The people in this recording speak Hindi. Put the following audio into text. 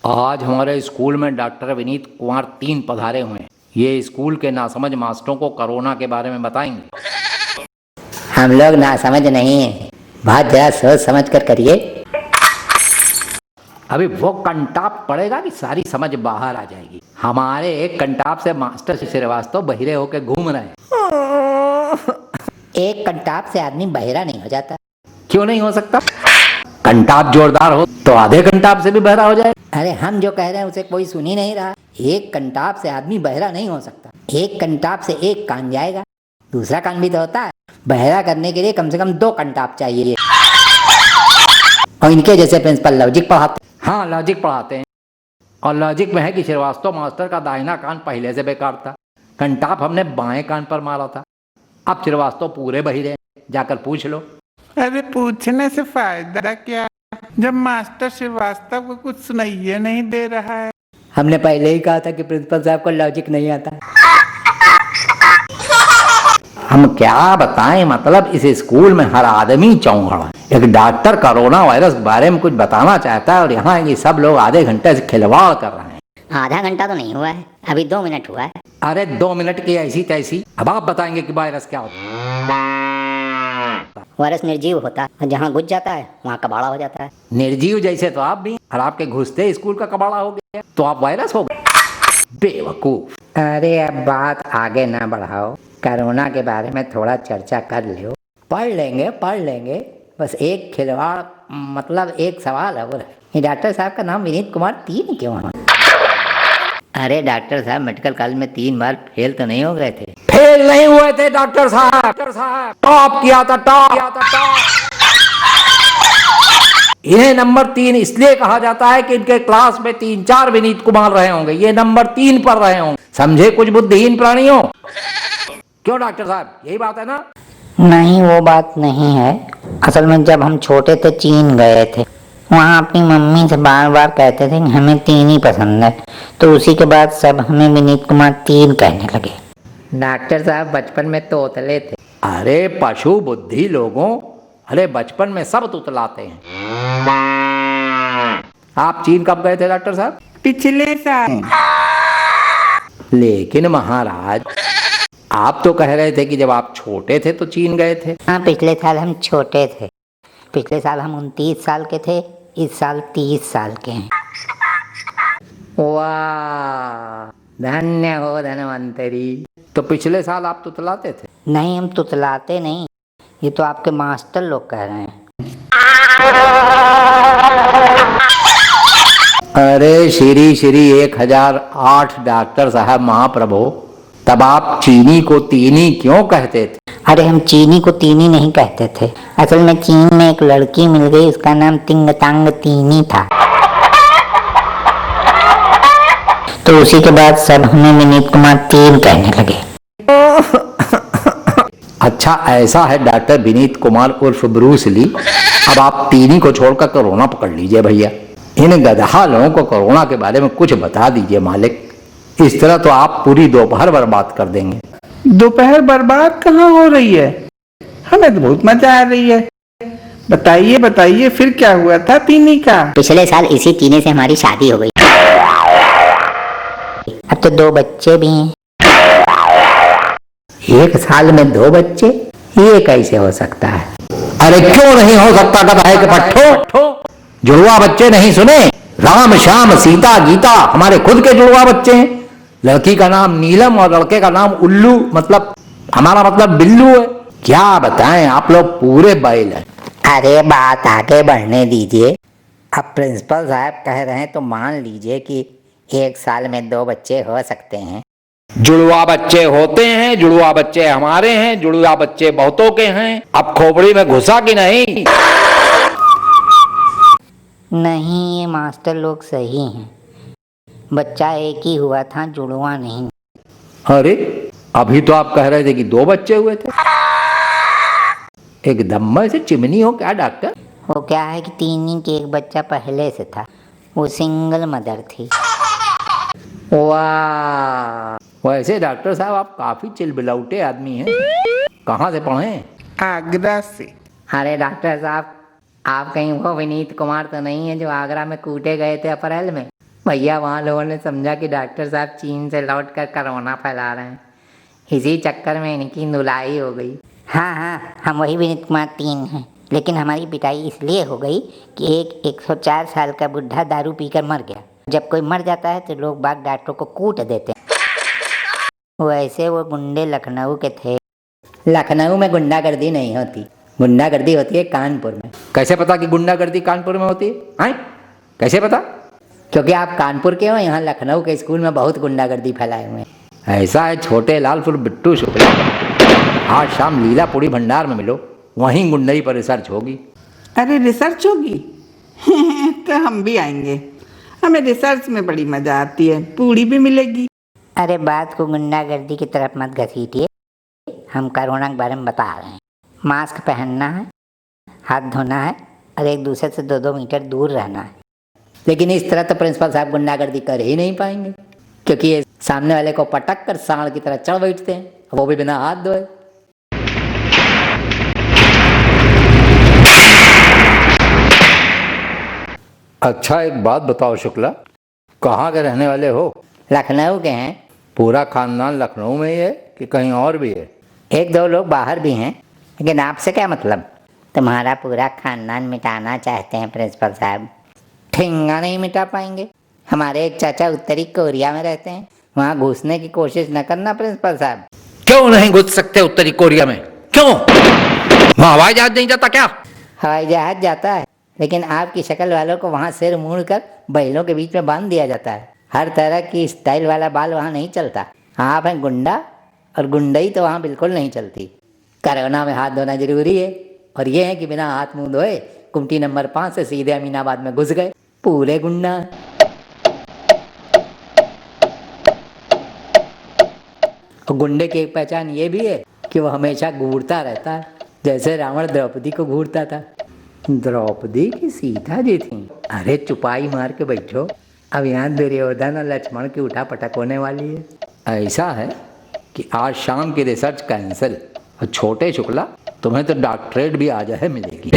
आज हमारे स्कूल में डॉक्टर विनीत कुमार 3 पधारे हुए हैं। ये स्कूल के नासमझ मास्टरों को कोरोना के बारे में बताएंगे। हम लोग नासमझ नहीं हैं, बात जरा सोच समझ कर करिए। अभी वो कंटाप पड़ेगा कि सारी समझ बाहर आ जाएगी। हमारे एक कंटाप से मास्टर श्रीवास्तव बहिरे होके घूम रहे हैं। एक कंटाप से आदमी बहरा नहीं हो जाता। क्यों नहीं हो सकता? कंटाप जोरदार हो तो आधे कंटाप से भी बहरा हो जाए। अरे हम जो कह रहे हैं उसे कोई सुन ही नहीं रहा। एक कंटाप से आदमी बहरा नहीं हो सकता। एक कंटाप से एक कान जाएगा, दूसरा कान भी तो होता है। बहरा करने के लिए कम से कम 2 कंटाप चाहिए। और इनके जैसे प्रिंसिपल लॉजिक पढ़ाते। हाँ, लॉजिक पढ़ाते हैं। और लॉजिक में है कि श्रीवास्तव मास्टर का दाहिना कान पहले से बेकार था। कंटाप हमने बाएं कान पर मारा था। अब श्रीवास्तव पूरे बहिरे हैं, जाकर पूछ लो। अरे पूछने से फायदा क्या, जब मास्टर श्रीवास्तव को कुछ सुनाइए नहीं दे रहा है। हमने पहले ही कहा था कि प्रिंसिपल साहब को लॉजिक नहीं आता। हम क्या बताएं, मतलब इस स्कूल में हर आदमी चौंकड़ा। एक डॉक्टर कोरोना वायरस के बारे में कुछ बताना चाहता है और यहाँ ये सब लोग आधे घंटे से खिलवाड़ कर रहे हैं। आधा घंटा तो नहीं हुआ है, अभी 2 मिनट हुआ है। अरे 2 मिनट की ऐसी तैसी। अब आप बताएंगे कि वायरस क्या होता है। वायरस निर्जीव होता है और जहाँ घुस जाता है वहाँ कबाड़ा हो जाता है। निर्जीव जैसे तो आप भी, और आपके घुसते स्कूल का कबाड़ा हो गया तो आप वायरस हो गए। बेवकूफ। अरे अब बात आगे ना बढ़ाओ, कोरोना के बारे में थोड़ा चर्चा कर लो। पढ़ लेंगे। बस एक खिलवाड़, मतलब एक सवाल है। ये डॉक्टर साहब का नाम विनीत कुमार 3 क्यों है? अरे डॉक्टर साहब मेडिकल कॉलेज में 3 बार फेल तो नहीं हो गए थे? फेल नहीं हुए थे डॉक्टर साहब, टॉप किया था, टॉप। इन्हें नंबर 3 इसलिए कहा जाता है कि इनके क्लास में 3-4 विनीत कुमार रहे होंगे। ये नंबर 3 पर रहे होंगे। समझे कुछ बुद्धिहीन प्राणियों? क्यों डॉक्टर साहब, यही बात है ना? नहीं, वो बात नहीं है। असल में जब हम छोटे थे चीन गए थे, वहाँ अपनी मम्मी से बार बार कहते थे कि हमें 3 ही पसंद है, तो उसी के बाद सब हमें विनीत कुमार 3 कहने लगे। डॉक्टर साहब बचपन में तोतले थे। अरे पशु बुद्धि लोगों, अरे बचपन में सब तुतलाते हैं। आप चीन कब गए थे डॉक्टर साहब? पिछले साल। लेकिन महाराज, आप तो कह रहे थे कि जब आप छोटे थे तो चीन गए थे। हाँ, पिछले साल हम छोटे थे। पिछले साल हम 29 साल के थे, इस साल 30 साल के हैं। वाह, धन्य हो धनवंतरी। तो पिछले साल आप तुतलाते थे? नहीं, हम तुतलाते नहीं, ये तो आपके मास्टर लोग कह रहे हैं। अरे श्री 1008 डॉक्टर साहब महाप्रभु, तब आप चीनी को तीनी क्यों कहते थे? अरे हम चीनी को तीनी नहीं कहते थे। असल में चीन में एक लड़की मिल गई, उसका नाम तिंगतांग तीनी था। तो उसी के बाद सब हमें विनीत कुमार 3 कहने लगे। अच्छा ऐसा है डॉक्टर विनीत कुमार उर्फ ब्रूस ली। अब आप तीनी को छोड़कर कोरोना पकड़ लीजिए भैया। इन गधा लोगों को कोरोना के बारे में कुछ बता दीजिए मालिक। इस तरह तो आप पूरी दोपहर बर्बाद कर देंगे। दोपहर बर्बाद कहाँ हो रही है, हमें तो बहुत मजा आ रही है। बताइए फिर क्या हुआ था तीनी का? पिछले साल इसी तीने से हमारी शादी हो गई। अब तो 2 बच्चे भी हैं। 1 साल में 2 बच्चे? ये कैसे हो सकता है? अरे क्यों नहीं हो सकता गधाए के पट्टो? जुड़वा बच्चे नहीं सुने? राम श्याम सीता गीता हमारे खुद के जुड़वा बच्चे हैं। लड़की का नाम नीलम और लड़के का नाम उल्लू, मतलब हमारा मतलब बिल्लू है। क्या बताएं, आप लोग पूरे बैल हैं। अरे बात आगे बढ़ने दीजिए। अब प्रिंसिपल साहब कह रहे हैं तो मान लीजिए कि 1 साल में 2 बच्चे हो सकते हैं। जुड़वा बच्चे होते हैं, जुड़वा बच्चे हमारे हैं, जुड़वा बच्चे बहुतों के हैं। अब खोपड़ी में घुसा कि नहीं? नहीं, ये मास्टर लोग सही हैं। बच्चा एक ही हुआ था, जुड़वा नहीं। अरे अभी तो आप कह रहे थे कि 2 बच्चे हुए थे। एकदम से चिमनी हो क्या डॉक्टर? वो क्या है कि तीनी के एक बच्चा पहले से था, वो सिंगल मदर थी। वाह, वैसे डॉक्टर साहब आप काफी चिलबिलौटे आदमी हैं। कहाँ से पढ़े? आगरा से। अरे डॉक्टर साहब, आप कहीं वो विनीत कुमार तो नहीं है जो आगरा में कूटे गए थे अप्रैल में? भैया वहाँ लोगों ने समझा कि डॉक्टर साहब चीन से लौट कर कोरोना फैला रहे हैं, इसी चक्कर में इनकी धुलाई हो गई। हाँ हाँ, हम वही विनीत कुमार 3 हैं, लेकिन हमारी पिटाई इसलिए हो गई कि एक 104 साल का बुढ़ा दारू पीकर मर गया। जब कोई मर जाता है तो लोग बाग डॉक्टर को कूट देते हैं। वैसे वो गुंडे लखनऊ के थे। लखनऊ में गुंडागर्दी नहीं होती, गुंडागर्दी होती है कानपुर में। कैसे पता कि गुंडागर्दी कानपुर में होती है? कैसे पता? क्योंकि आप कानपुर के हो, यहाँ लखनऊ के स्कूल में बहुत गुंडागर्दी फैलाए हुए हैं। ऐसा है, छोटे लालपुर बिट्टू शुक्ला, आज शाम लीलापुरी भंडार में मिलो, वहीं गुंडई पर रिसर्च होगी। अरे रिसर्च होगी? तो हम भी आएंगे, हमें रिसर्च में बड़ी मजा आती है, पूड़ी भी मिलेगी। अरे बात को गुंडागर्दी की तरफ मत घसीटिए, हम कोरोना के बारे में बता रहे हैं। मास्क पहनना है, हाथ धोना है और एक दूसरे से 2-2 मीटर दूर रहना है। लेकिन इस तरह तो प्रिंसिपल साहब गुंडागर्दी कर ही नहीं पाएंगे, क्योंकि ये सामने वाले को पटक कर सांड की तरह चढ़ बैठते हैं, वो भी बिना हाथ धोए। अच्छा एक बात बताओ शुक्ला, कहाँ के रहने वाले हो? लखनऊ के हैं। पूरा खानदान लखनऊ में ही है कि कहीं और भी है? 1-2 लोग बाहर भी हैं, लेकिन आपसे क्या मतलब? तुम्हारा पूरा खानदान मिटाना चाहते हैं प्रिंसिपल साहब। ठेंगा नहीं मिटा पाएंगे। हमारे एक चाचा उत्तरी कोरिया में रहते हैं, वहाँ घुसने की कोशिश न करना प्रिंसिपल साहब। क्यों नहीं घुस सकते उत्तरी कोरिया में? क्यों? वहाँ हवाई जहाज नहीं जाता क्या? हवाई जहाज जाता है, लेकिन आपकी शक्ल वालों को वहाँ सिर मोड़ कर बैलों के बीच में बांध दिया जाता है। हर तरह की स्टाइल वाला बाल वहाँ नहीं चलता। आप हैं गुंडा, और गुंडई तो वहाँ बिल्कुल नहीं चलती। कोरोना में हाथ धोना जरूरी है, और ये है कि बिना हाथ मुंह धोए कुमटी नंबर 5 से सीधे अमीनाबाद में घुस गए, पूरे गुंडा। और गुंडे की एक पहचान ये भी है कि वो हमेशा घूरता रहता है, जैसे रावण द्रौपदी को घूरता था। द्रौपदी की सीता जी थी। अरे चुपाई मार के बैठो, अब यहाँ दुर्योधन और लक्ष्मण की उठा पटक होने वाली है। ऐसा है कि आज शाम की रिसर्च कैंसिल, और छोटे शुक्ला तुम्हें तो डॉक्टरेट भी आज है मिलेगी।